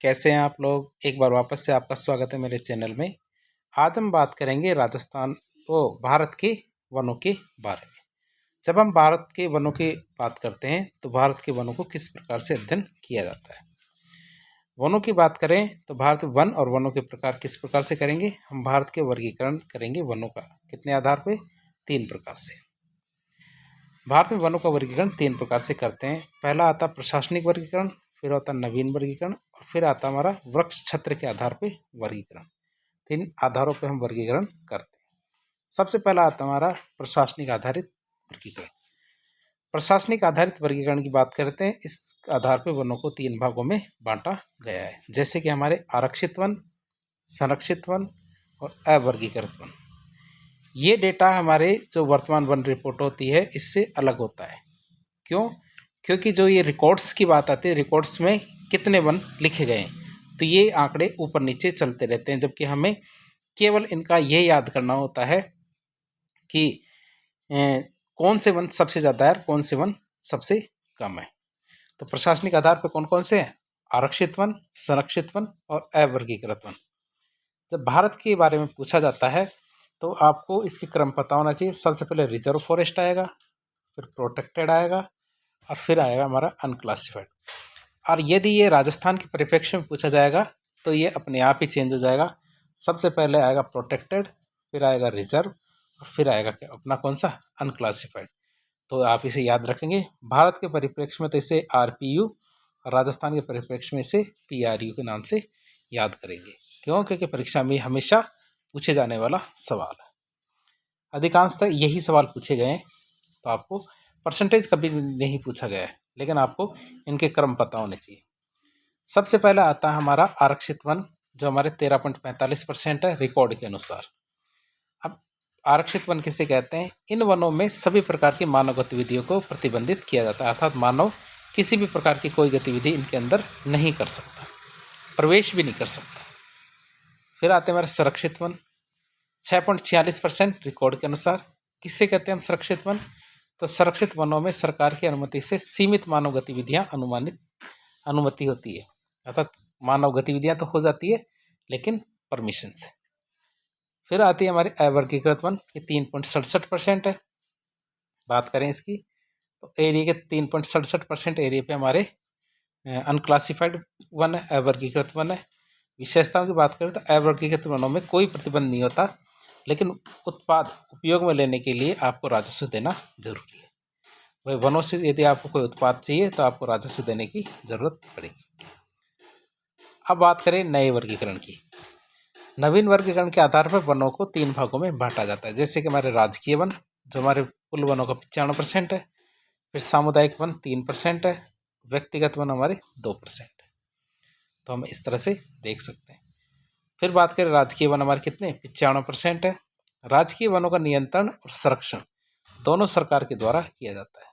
कैसे हैं आप लोग। एक बार वापस से आपका स्वागत है मेरे चैनल में। आज हम बात करेंगे भारत के वनों के बारे में। जब हम भारत के वनों की बात करते हैं तो भारत के वनों को किस प्रकार से अध्ययन किया जाता है। वनों की बात करें तो भारत में वन और वनों के प्रकार किस प्रकार से करेंगे। हम भारत के वर्गीकरण करेंगे वनों का कितने आधार पे, 3 प्रकार से। भारत में वनों का वर्गीकरण 3 प्रकार से करते हैं। पहला आता है प्रशासनिक वर्गीकरण, फिर आता है नवीन वर्गीकरण और फिर आता हमारा वृक्ष छत्र के आधार पे वर्गीकरण। 3 आधारों पे हम वर्गीकरण करते हैं। सबसे पहला आता हमारा प्रशासनिक आधारित वर्गीकरण। प्रशासनिक आधारित वर्गीकरण की बात करते हैं। इस आधार पे वनों को 3 भागों में बांटा गया है, जैसे कि हमारे आरक्षित वन, संरक्षित वन और अवर्गीकृत वन। ये डेटा हमारे जो वर्तमान वन रिपोर्ट होती है इससे अलग होता है। क्यों? क्योंकि जो ये रिकॉर्ड्स की बात आती है, रिकॉर्ड्स में कितने वन लिखे गए हैं तो ये आंकड़े ऊपर नीचे चलते रहते हैं, जबकि हमें केवल इनका ये याद करना होता है कि कौन से वन सबसे ज़्यादा है और कौन से वन सबसे कम है। तो प्रशासनिक आधार पर कौन कौन से हैं? आरक्षित वन, संरक्षित वन और अवर्गीकृत वन। जब भारत के बारे में पूछा जाता है तो आपको इसके क्रम पता होना चाहिए। सबसे पहले रिजर्व फॉरेस्ट आएगा, फिर प्रोटेक्टेड आएगा और फिर आएगा हमारा अनक्लासिफाइड। और यदि ये राजस्थान के परिप्रेक्ष्य में पूछा जाएगा तो ये अपने आप ही चेंज हो जाएगा। सबसे पहले आएगा प्रोटेक्टेड, फिर आएगा रिजर्व और फिर आएगा क्या अपना कौन सा, अनक्लासिफाइड। तो आप इसे याद रखेंगे। भारत के परिप्रेक्ष्य में तो इसे RPU और राजस्थान के परिप्रेक्ष्य में इसे PRU के नाम से याद करेंगे। क्यों? क्योंकि परीक्षा में हमेशा पूछे जाने वाला सवाल है। अधिकांशतः यही सवाल पूछे गए हैं। तो आपको परसेंटेज कभी नहीं पूछा गया है, लेकिन आपको इनके क्रम पता होने चाहिए। सबसे पहला आता है हमारा आरक्षित वन, जो हमारे 13.45% है रिकॉर्ड के अनुसार। अब आरक्षित वन किसे कहते हैं? इन वनों में सभी प्रकार की मानव गतिविधियों को प्रतिबंधित किया जाता है, अर्थात मानव किसी भी प्रकार की कोई गतिविधि इनके अंदर नहीं कर सकता, प्रवेश भी नहीं कर सकता। फिर आते हैं हमारे संरक्षित वन, 6.46% रिकॉर्ड के अनुसार। किससे कहते हैं हम संरक्षित वन? तो संरक्षित वनों में सरकार की अनुमति से सीमित मानव गतिविधियां अनुमति होती है, अर्थात मानव गतिविधियां तो हो जाती है लेकिन परमिशन से। फिर आती है हमारी अवर्गीकृत वन, ये 3.67% है। बात करें इसकी तो एरिया के 3.67% एरिया पे हमारे अनक्लासिफाइड वन है, अवर्गीकृत वन है। विशेषताओं की बात करें तो अवर्गीकृत वनों में कोई प्रतिबंध नहीं होता, लेकिन उपयोग में लेने के लिए आपको राजस्व देना जरूरी है। वही वनों से यदि आपको कोई उत्पाद चाहिए तो आपको राजस्व देने की जरूरत पड़ेगी। अब बात करें नए वर्गीकरण की। नवीन वर्गीकरण के आधार पर वनों को 3 भागों में बांटा जाता है, जैसे कि हमारे राजकीय वन, जो हमारे कुल वनों का 95% है। फिर सामुदायिक वन 3% है, व्यक्तिगत वन हमारे 2% है। तो हम इस तरह से देख सकते हैं। फिर बात करें राजकीय वन, हमारे कितने, 95% है। राजकीय वनों का नियंत्रण और संरक्षण दोनों सरकार के द्वारा किया जाता है।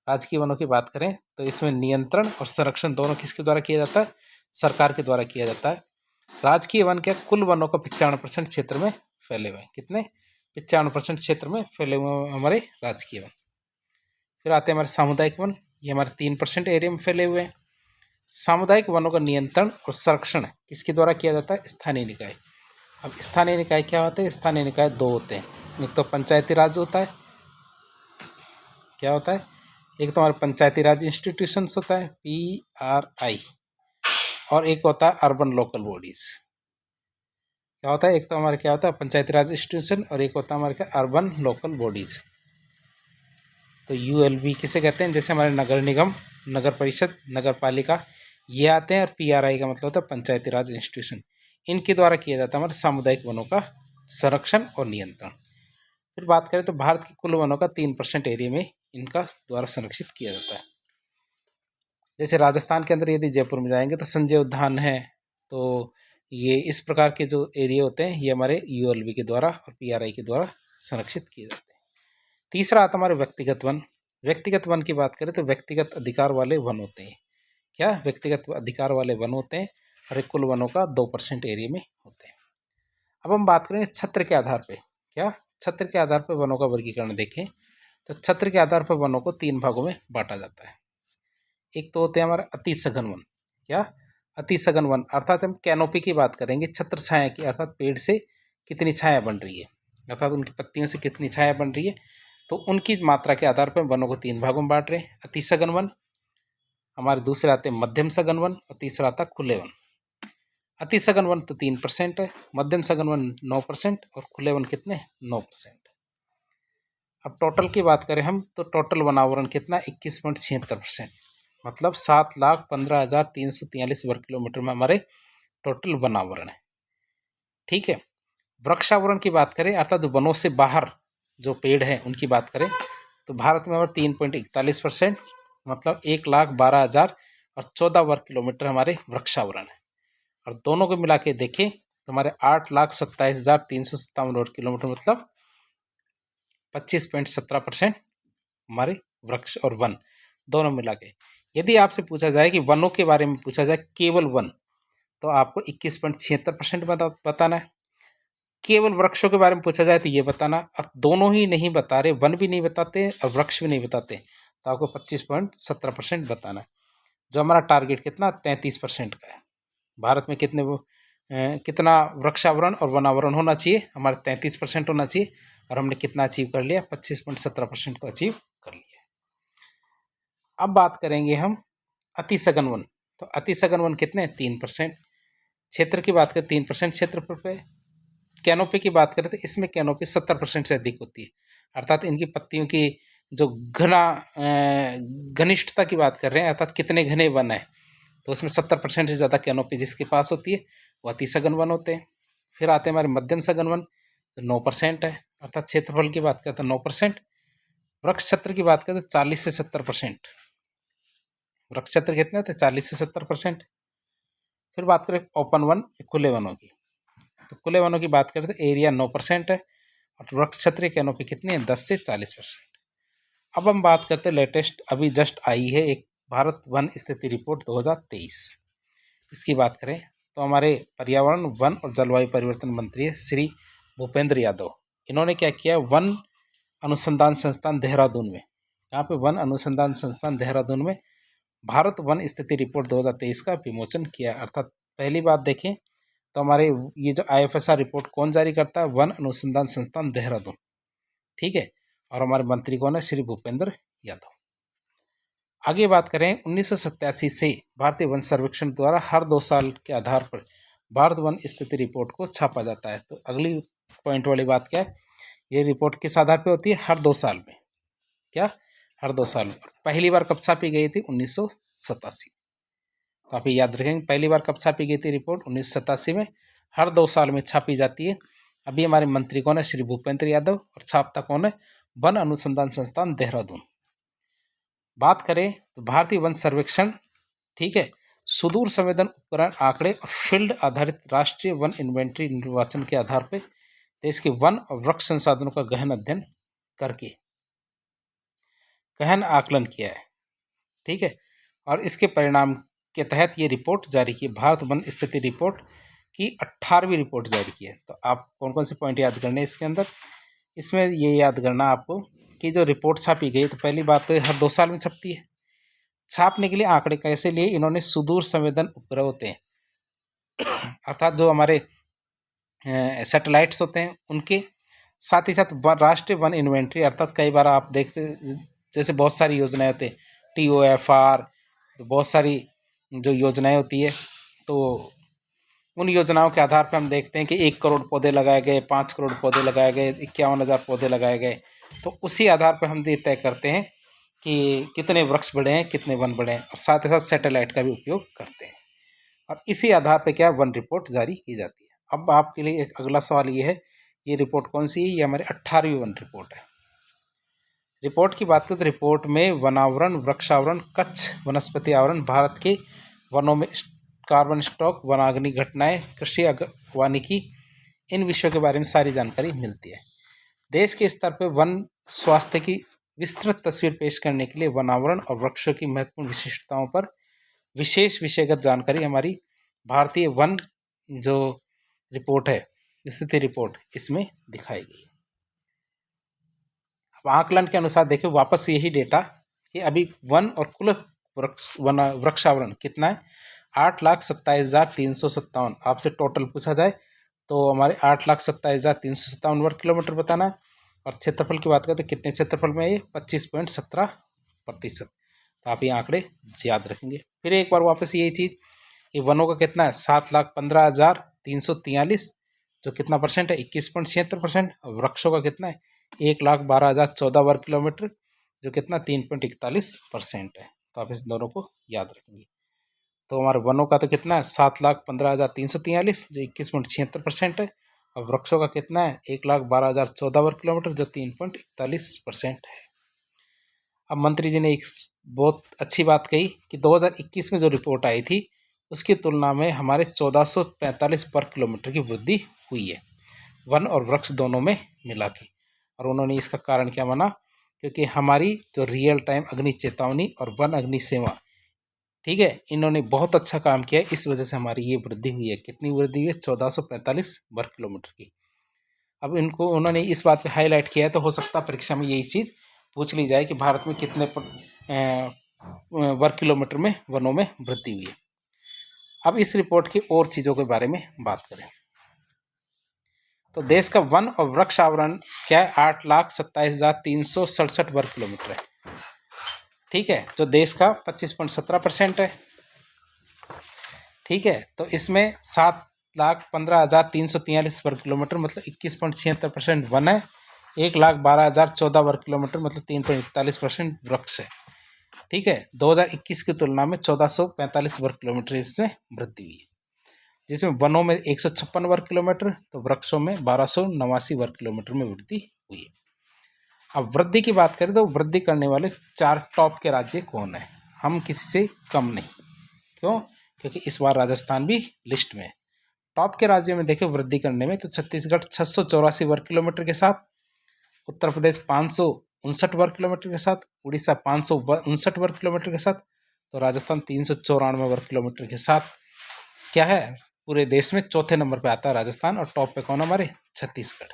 राजकीय वनों की बात करें तो इसमें नियंत्रण और संरक्षण दोनों किसके द्वारा किया जाता है? सरकार के द्वारा किया जाता है। राजकीय वन के कुल वनों का 95% क्षेत्र में फैले हुए हैं। कितने? 95% क्षेत्र में फैले हुए हमारे राजकीय वन। फिर आते हैं हमारे सामुदायिक वन, ये हमारे 3% एरिया में फैले हुए हैं। सामुदायिक वनों का नियंत्रण और संरक्षण किसके द्वारा किया जाता है? स्थानीय निकाय। अब स्थानीय निकाय क्या होते हैं? स्थानीय निकाय 2 होते हैं। एक तो पंचायती राज होता है, क्या होता है? एक तो हमारे पंचायती राज इंस्टीट्यूशंस होता है PRI, और एक होता है अर्बन लोकल बॉडीज। क्या होता है? एक तो हमारे क्या होता है पंचायती राज इंस्टीट्यूशन और एक होता है हमारे क्या, अर्बन लोकल बॉडीज। तो ULB किसे कहते हैं? जैसे हमारे नगर निगम, नगर परिषद, नगर पालिका ये आते हैं, और PRI का मतलब होता है पंचायती राज इंस्टीट्यूशन। इनके द्वारा किया जाता है हमारे सामुदायिक वनों का संरक्षण और नियंत्रण। फिर बात करें तो भारत के कुल वनों का 3% एरिया में इनका द्वारा संरक्षित किया जाता है। जैसे राजस्थान के अंदर यदि जयपुर में जाएंगे तो संजय उद्यान है। तो ये इस प्रकार के जो एरिया होते हैं ये हमारे ULB के द्वारा और PRI के द्वारा संरक्षित किए जाते हैं। तीसरा आता हमारे व्यक्तिगत वन। व्यक्तिगत वन की बात करें तो व्यक्तिगत अधिकार वाले वन होते हैं। क्या? व्यक्तिगत अधिकार वाले वन होते हैं और कुल वनों का 2% एरिया में होते हैं। अब हम बात करेंगे छत्र के आधार पर। क्या? छत्र के आधार पर वनों का वर्गीकरण देखें तो छत्र के आधार पर वनों को 3 भागों में बांटा जाता है। एक तो होते हैं हमारे अति सघन वन। क्या? अति सघन वन अर्थात हम कैनोपी की बात करेंगे, छत्र छाया की, अर्थात पेड़ से कितनी छाया बन रही है, अर्थात उनकी पत्तियों से कितनी छाया बन रही है। तो उनकी मात्रा के आधार पर वनों को 3 भागों में बांट रहे हैं। अति सघन वन, हमारे दूसरे आते हैं मध्यम सघन वन और तीसरा आता है खुले वन। अति सघन वन तो 3% है, मध्यम सघन वन 9% और खुले वन कितने 9%। अब टोटल की बात करें हम तो टोटल वनावरण कितना 21.76%, मतलब 7,15,343 वर्ग किलोमीटर में हमारे टोटल वनावरण है। ठीक है, वृक्षावरण की बात करें अर्थात वनों से बाहर जो पेड़ हैं उनकी बात करें तो भारत में हमारे 3.41%, मतलब 1,12,014 वर्ग किलोमीटर हमारे वृक्षावरण है। और दोनों को मिला के देखें तो हमारे 8,27,357 वर्ग किलोमीटर, मतलब 25.17% हमारे वृक्ष और वन दोनों मिला के। यदि आपसे पूछा जाए कि वनों के बारे में पूछा जाए केवल वन, तो आपको 21.76% बताना है। केवल वृक्षों के बारे में पूछा जाए तो ये बताना, और दोनों ही नहीं बता रहे, वन भी नहीं बताते और वृक्ष भी नहीं बताते, तो आपको 25.17% बताना है। जो हमारा टारगेट कितना 33% का है। भारत में कितना वृक्षावरण और वनावरण होना चाहिए, हमारा 33% होना चाहिए, और हमने कितना अचीव कर लिया 25.17% तो अचीव कर लिया। अब बात करेंगे हम अति सघन वन, तो अति सघन वन कितने 3%। क्षेत्र की बात करें 3% क्षेत्रफल पे। कैनोपी की बात करें तो इसमें कैनोपी 70% से अधिक होती है, अर्थात इनकी पत्तियों की जो घनिष्ठता की बात कर रहे हैं, अर्थात कितने घने वन है, तो उसमें 70% से ज़्यादा कैनोपी जिसके पास होती है वो अति सघन वन होते हैं। फिर आते हैं हमारे मध्यम सघन वन, तो 9% है, अर्थात क्षेत्रफल की बात करें तो 9%। वृक्ष क्षेत्र की बात करें तो 40 से 70%। वृक्ष क्षेत्र कितने होते हैं 40 से 70%। फिर बात करें ओपन वन, खुले वनों की, तो खुले वनों की बात करें तो एरिया 9% है, और वृक्ष क्षेत्र कैनोपी कितनी है 10 से 40%। अब हम बात करते हैं लेटेस्ट अभी जस्ट आई है एक भारत वन स्थिति रिपोर्ट 2023। इसकी बात करें तो हमारे पर्यावरण वन और जलवायु परिवर्तन मंत्री श्री भूपेंद्र यादव, इन्होंने क्या किया, वन अनुसंधान संस्थान देहरादून में, यहाँ पे वन अनुसंधान संस्थान देहरादून में भारत वन स्थिति रिपोर्ट 2023 का विमोचन किया। अर्थात पहली बात देखें तो हमारे ये जो IFSR रिपोर्ट कौन जारी करता है, वन अनुसंधान संस्थान देहरादून। ठीक है, और हमारे मंत्री कौन है, श्री भूपेंद्र यादव। आगे बात करें 1987 से भारतीय वन सर्वेक्षण द्वारा हर 2 साल के आधार पर भारत वन स्थिति रिपोर्ट को छापा जाता है। तो अगली पॉइंट वाली बात क्या है, ये रिपोर्ट किस आधार पर होती है, हर 2 साल में। क्या, हर 2 साल में। पहली बार कब छापी गई थी 1987, तो आप ये याद रखेंगे पहली बार कब छापी गई थी रिपोर्ट 1987 में, हर 2 साल में छापी जाती है। अभी हमारे मंत्री कौन है, श्री भूपेंद्र यादव, और छापता कौन है, वन अनुसंधान संस्थान देहरादून। बात करें तो भारतीय वन सर्वेक्षण, ठीक है, सुदूर संवेदन उपकरण आंकड़े और फील्ड आधारित राष्ट्रीय वन इन्वेंट्री निर्वाचन के आधार पर देश के वन और वृक्ष संसाधनों का गहन अध्ययन करके गहन आकलन किया है। ठीक है, और इसके परिणाम के तहत ये रिपोर्ट जारी की, भारत वन स्थिति रिपोर्ट की 18वीं रिपोर्ट जारी की है। तो आप कौन कौन से पॉइंट याद करने हैं इसके अंदर, इसमें ये याद करना आपको कि जो रिपोर्ट छापी गई, तो पहली बात तो हर 2 साल में छपती है। छापने के लिए आंकड़े कैसे लिए, इन्होंने सुदूर संवेदन उपग्रह होते हैं, अर्थात जो हमारे सैटेलाइट्स होते हैं उनके, साथ ही साथ राष्ट्रीय वन इन्वेंट्री, अर्थात कई बार आप देखते जैसे बहुत सारी योजनाएं होती हैं TOFR, तो बहुत सारी जो योजनाएं होती है, तो उन योजनाओं के आधार पर हम देखते हैं कि 1 करोड़ पौधे लगाए गए, 5 करोड़ पौधे लगाए गए, 51,000 पौधे लगाए गए। तो उसी आधार पर हम ये तय करते हैं कि कितने वृक्ष बढ़े हैं, कितने वन बढ़े हैं, और साथ ही साथ सैटेलाइट का भी उपयोग करते हैं, और इसी आधार पर क्या वन रिपोर्ट जारी की जाती है। अब आपके लिए एक अगला सवाल ये है, ये रिपोर्ट कौन सी है, ये हमारी 18वीं वन रिपोर्ट है। रिपोर्ट की बात करें तो रिपोर्ट में वनावरण, वृक्षावरण, कच्छ वनस्पति आवरण, भारत के वनों में कार्बन स्टॉक, वनाग्नि घटनाएं, कृषि वानिकी, इन विषयों के बारे में सारी जानकारी मिलती है। देश के स्तर पर वन स्वास्थ्य की विस्तृत तस्वीर पेश करने के लिए वनावरण और वृक्षों की महत्वपूर्ण विशिष्टताओं पर विशेष विषयगत जानकारी हमारी भारतीय वन जो रिपोर्ट है, स्थिति रिपोर्ट, इसमें दिखाई गई। अब आकलन के अनुसार देखिए वापस यही डेटा कि अभी वन और कुल वृक्षावरण कितना है, 8,27,357। आपसे टोटल पूछा जाए तो हमारे 8,27,357 वर्ग किलोमीटर बताना है। और क्षेत्रफल की बात करें तो कितने क्षेत्रफल में ये 25.17%। तो आप ये आंकड़े याद रखेंगे। फिर एक बार वापस यही चीज़, ये वनों का कितना है 7,15,343, जो कितना परसेंट है 21.76%। और वृक्षों का कितना है 1,12,014 वर्ग किलोमीटर, जो कितना 3.41% है। तो आप इस दोनों को याद रखेंगे। तो हमारे वनों का तो कितना है 7,15,343, जो 21.76% है। और वृक्षों का कितना है 1,12,014 वर्ग किलोमीटर, जो 3.41% है। अब मंत्री जी ने एक बहुत अच्छी बात कही कि 2021 में जो रिपोर्ट आई थी उसकी तुलना में हमारे 1445 वर्ग किलोमीटर की वृद्धि हुई है, वन और वृक्ष दोनों में मिला के। और उन्होंने इसका कारण क्या माना, क्योंकि हमारी जो रियल टाइम अग्नि चेतावनी और वन अग्नि सेवा, ठीक है, इन्होंने बहुत अच्छा काम किया है, इस वजह से हमारी ये वृद्धि हुई है। कितनी वृद्धि हुई है 1445 वर्ग किलोमीटर की। अब इनको उन्होंने इस बात पे हाईलाइट किया है, तो हो सकता है परीक्षा में यही चीज़ पूछ ली जाए कि भारत में कितने वर्ग किलोमीटर में वनों में वृद्धि हुई है। अब इस रिपोर्ट की और चीज़ों के बारे में बात करें तो देश का वन और वृक्ष आवरण क्या है 8,27,367 वर्ग किलोमीटर है, ठीक है, जो देश का 25.17% है। ठीक है, तो इसमें 7,15,343 वर्ग किलोमीटर मतलब 21.76% वन है, 1,12,014 वर्ग किलोमीटर मतलब 3.41% वृक्ष है। ठीक है, 2021 की तुलना में 1445 वर्ग किलोमीटर इसमें वृद्धि हुई है, जिसमें वनों में 156 वर्ग किलोमीटर तो वृक्षों में 1289 वर्ग किलोमीटर में वृद्धि हुई है। अब वृद्धि की बात करें तो वृद्धि करने वाले 4 टॉप के राज्य कौन है, हम किसी से कम नहीं। क्यों, क्योंकि इस बार राजस्थान भी लिस्ट में है। टॉप के राज्यों में देखें वृद्धि करने में, तो छत्तीसगढ़ 684 वर्ग किलोमीटर के साथ, उत्तर प्रदेश 559 वर्ग किलोमीटर के साथ, उड़ीसा 559 वर्ग किलोमीटर के साथ, तो राजस्थान 394 वर्ग किलोमीटर के साथ क्या है पूरे देश में चौथे नंबर पे आता है राजस्थान। और टॉप पे कौन हमारे छत्तीसगढ़।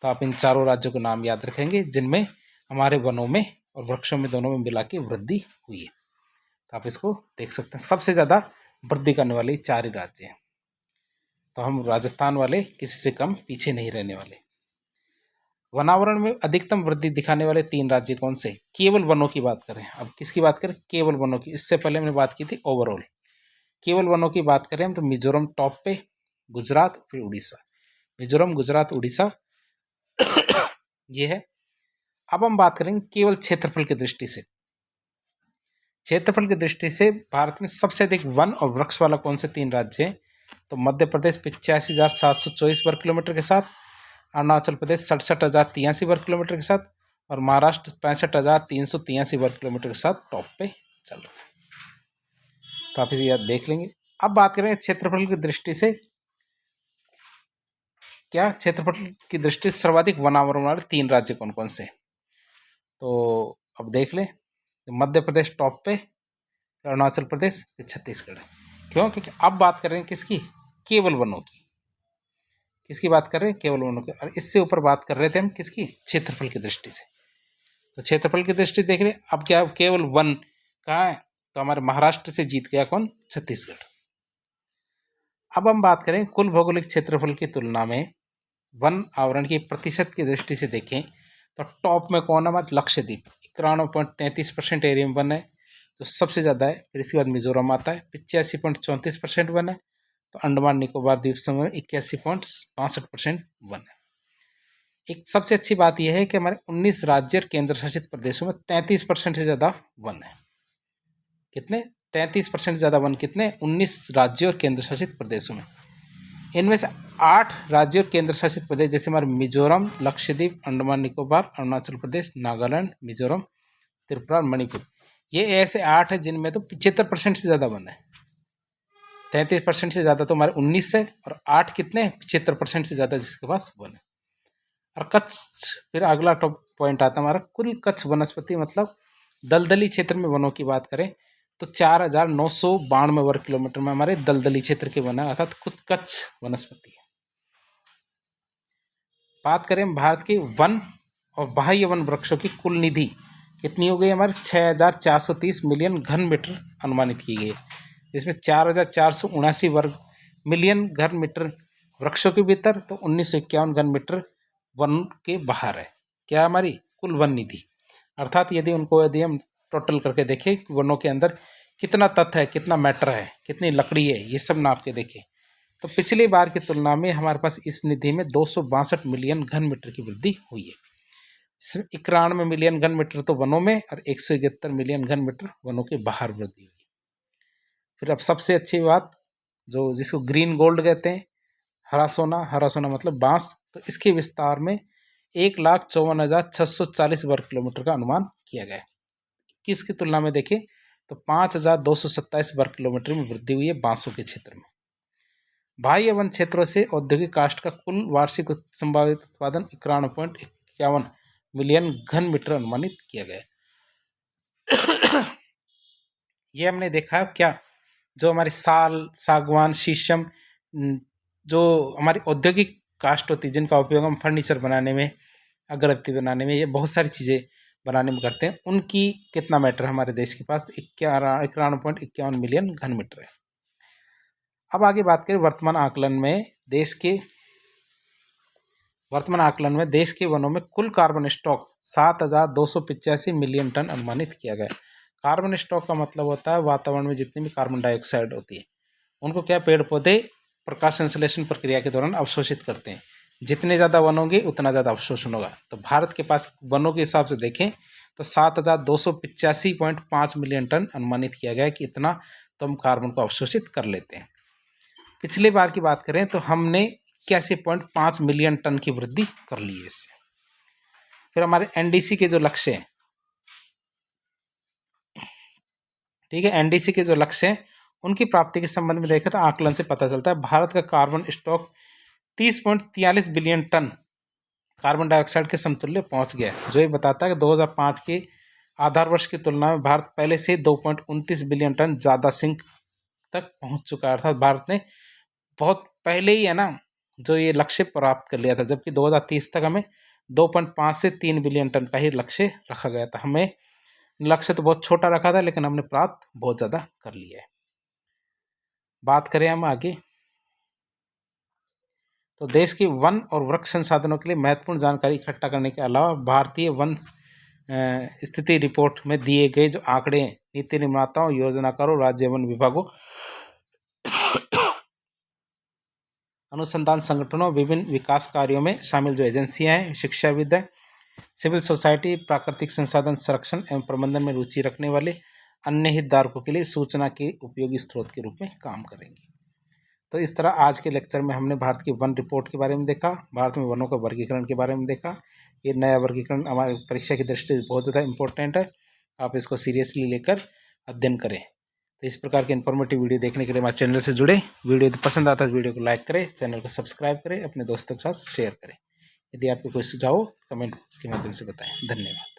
तो आप इन चारों राज्यों के नाम याद रखेंगे जिनमें हमारे वनों में और वृक्षों में दोनों में मिला के वृद्धि हुई है। तो आप इसको देख सकते हैं, सबसे ज़्यादा वृद्धि करने वाले 4 ही राज्य हैं। तो हम राजस्थान वाले किसी से कम पीछे नहीं रहने वाले। वनावरण में अधिकतम वृद्धि दिखाने वाले 3 राज्य कौन से, केवल वनों की बात करें। अब किसकी बात करें, केवल वनों की। इससे पहले हमने बात की थी ओवरऑल। केवल वनों की बात करें हम तो मिजोरम टॉप पे, गुजरात, फिर उड़ीसा। मिजोरम, गुजरात, उड़ीसा ये है। अब हम बात करेंगे केवल क्षेत्रफल की दृष्टि से। क्षेत्रफल की दृष्टि से भारत में सबसे अधिक वन और वृक्ष वाला कौन से 3 राज्य हैं, तो मध्य प्रदेश 85,724 वर्ग किलोमीटर के साथ, अरुणाचल प्रदेश 67,083 वर्ग किलोमीटर के साथ, और महाराष्ट्र 65,383 वर्ग किलोमीटर के साथ टॉप पे चल रहा है। तो आप इसे याद देख लेंगे। अब बात करेंगे क्षेत्रफल की दृष्टि से, क्या क्षेत्रफल की दृष्टि से सर्वाधिक वनावरण वाले 3 राज्य कौन कौन से। तो अब देख लें, मध्य प्रदेश टॉप पे, अरुणाचल प्रदेश, फिर छत्तीसगढ़। क्यों, क्योंकि अब बात कर रहे हैं किसकी, केवल वनों की। किसकी बात कर रहे हैं, केवल वनों की। और इससे ऊपर बात कर रहे थे हम किसकी, क्षेत्रफल की दृष्टि से। तो क्षेत्रफल की दृष्टि देख रहे, अब क्या केवल वन कहाँ है, तो हमारे महाराष्ट्र से जीत गया कौन, छत्तीसगढ़। अब हम बात करें कुल भौगोलिक क्षेत्रफल की तुलना में वन आवरण की प्रतिशत की दृष्टि से देखें तो टॉप में कौन है, हमारे लक्षद्वीप 91.33% एरिया में वन है, जो सबसे ज़्यादा है। फिर इसके बाद मिजोरम आता है 85.34% वन है। तो अंडमान निकोबार द्वीप समूह में 81.62% वन है। एक सबसे अच्छी बात यह है कि हमारे 19 राज्य और केंद्र शासित प्रदेशों में 33% से ज़्यादा वन है। कितने, 33% से ज़्यादा वन कितने, 19 राज्यों और केंद्र शासित प्रदेशों में। इनमें से 8 राज्य और केंद्र शासित प्रदेश जैसे हमारे मिजोरम, लक्षद्वीप, अंडमान निकोबार, अरुणाचल प्रदेश, नागालैंड, मिजोरम, त्रिपुरा, मणिपुर, ये ऐसे 8 हैं जिनमें तो 75% से ज़्यादा वन है। 33% से ज़्यादा तो हमारे 19 है, और 8 कितने, 75% से ज़्यादा जिसके पास वन है। और कच्छ, फिर अगला टॉप पॉइंट आता है हमारा कुल कच्छ वनस्पति, मतलब दलदली क्षेत्र में वनों की बात करें तो 4,992 वर्ग किलोमीटर में हमारे दलदली क्षेत्र के वन है, अर्थात कुछ कच्छ वनस्पति है। बात करें भारत के वन और बाह्य वन वृक्षों की कुल निधि कितनी हो गई, हमारे 6,430 मिलियन घन मीटर अनुमानित की गई है। जिसमें 4,479 वर्ग मिलियन घन मीटर वृक्षों के भीतर, तो 1951 घन मीटर वन के बाहर है। क्या हमारी कुल वन निधि, अर्थात यदि हम टोटल करके देखें वनों के अंदर कितना तत्व है, कितना मैटर है, कितनी लकड़ी है, ये सब नाप के देखें, तो पिछली बार की तुलना में हमारे पास इस निधि में 262 मिलियन घन मीटर की वृद्धि हुई है। इसमें 91 मिलियन घन मीटर तो वनों में और 171 मिलियन घन मीटर वनों के बाहर वृद्धि हुई। फिर अब सबसे अच्छी बात, जो जिसको ग्रीन गोल्ड कहते हैं, हरा सोना मतलब बांस, तो इसके विस्तार में 1,54,640 वर्ग किलोमीटर का अनुमान किया गया है। किसकी तुलना में देखें तो 5,227 वर्ग किलोमीटर में वृद्धि हुई है बांसों के क्षेत्र में। बाह्य वन क्षेत्रों से औद्योगिक काष्ठ का कुल वार्षिक संभावित उत्पादन 91.51 मिलियन घन मीटर अनुमानित किया गया। ये हमने देखा क्या, जो हमारी साल, सागवान, शीशम, जो हमारी औद्योगिक काष्ठ होती है, जिनका उपयोग हम फर्नीचर बनाने में, अगरबत्ती बनाने में, ये बहुत सारी चीज़ें बनाने में करते हैं, उनकी कितना मैटर हमारे देश के पास, 91.51 मिलियन घन मीटर है। अब आगे बात करें वर्तमान आकलन में देश के वनों में कुल कार्बन स्टॉक 7,285 मिलियन टन अनुमानित किया गया। कार्बन स्टॉक का मतलब होता है वातावरण में जितनी भी कार्बन डाइऑक्साइड होती है, उनको क्या पेड़ पौधे प्रकाश संश्लेषण प्रक्रिया के दौरान अवशोषित करते हैं। जितने ज़्यादा वन होंगे उतना ज़्यादा अवशोषण होगा। तो भारत के पास वनों के हिसाब से देखें तो 7,285.5 मिलियन टन अनुमानित किया गया है कि इतना तो हम कार्बन को अवशोषित कर लेते हैं। पिछली बार की बात करें तो हमने 81.5 मिलियन टन की वृद्धि कर ली है इसमें। फिर हमारे एनडीसी के जो लक्ष्य हैं, ठीक है, एनडीसी के जो लक्ष्य हैं उनकी प्राप्ति के संबंध में देखें तो आकलन से पता चलता है भारत का carbon stock 30.43 billion ton carbon dioxide के समतुल्य पहुंच गया है, जो ये बताता है कि 2005 के आधार वर्ष की तुलना में भारत पहले से 2.29 बिलियन टन ज़्यादा सिंक तक पहुंच चुका है। अर्थात भारत ने बहुत पहले ही है ना जो ये लक्ष्य प्राप्त कर लिया था, जबकि 2030 तक हमें 2.5 से 3 बिलियन टन का ही लक्ष्य रखा गया था। हमें लक्ष्य तो बहुत छोटा रखा था, लेकिन हमने प्राप्त बहुत ज़्यादा कर लिया है। बात करें हम आगे, तो देश के वन और वृक्ष संसाधनों के लिए महत्वपूर्ण जानकारी इकट्ठा करने के अलावा भारतीय वन स्थिति रिपोर्ट में दिए गए जो आंकड़े नीति निर्माताओं, योजनाकारों, राज्य वन विभागों, अनुसंधान संगठनों, विभिन्न विकास कार्यों में शामिल जो एजेंसियां हैं, शिक्षाविद हैं, सिविल सोसाइटी, प्राकृतिक संसाधन संरक्षण एवं प्रबंधन में रुचि रखने वाले अन्य हितधारकों के लिए सूचना के उपयोगी स्रोत के रूप में काम करेंगे। तो इस तरह आज के लेक्चर में हमने भारत की वन रिपोर्ट के बारे में देखा, भारत में वनों का वर्गीकरण के बारे में देखा। ये नया वर्गीकरण हमारी परीक्षा की दृष्टि से बहुत ज़्यादा इंपॉर्टेंट है, आप इसको सीरियसली लेकर अध्ययन करें। तो इस प्रकार के इन्फॉर्मेटिव वीडियो देखने के लिए हमारे चैनल से जुड़े। वीडियो यदि पसंद आता है तो वीडियो को लाइक करें, चैनल को सब्सक्राइब करें, अपने दोस्तों के साथ शेयर करें। यदि आपको कोई सुझाव हो कमेंट के माध्यम से बताएं। धन्यवाद।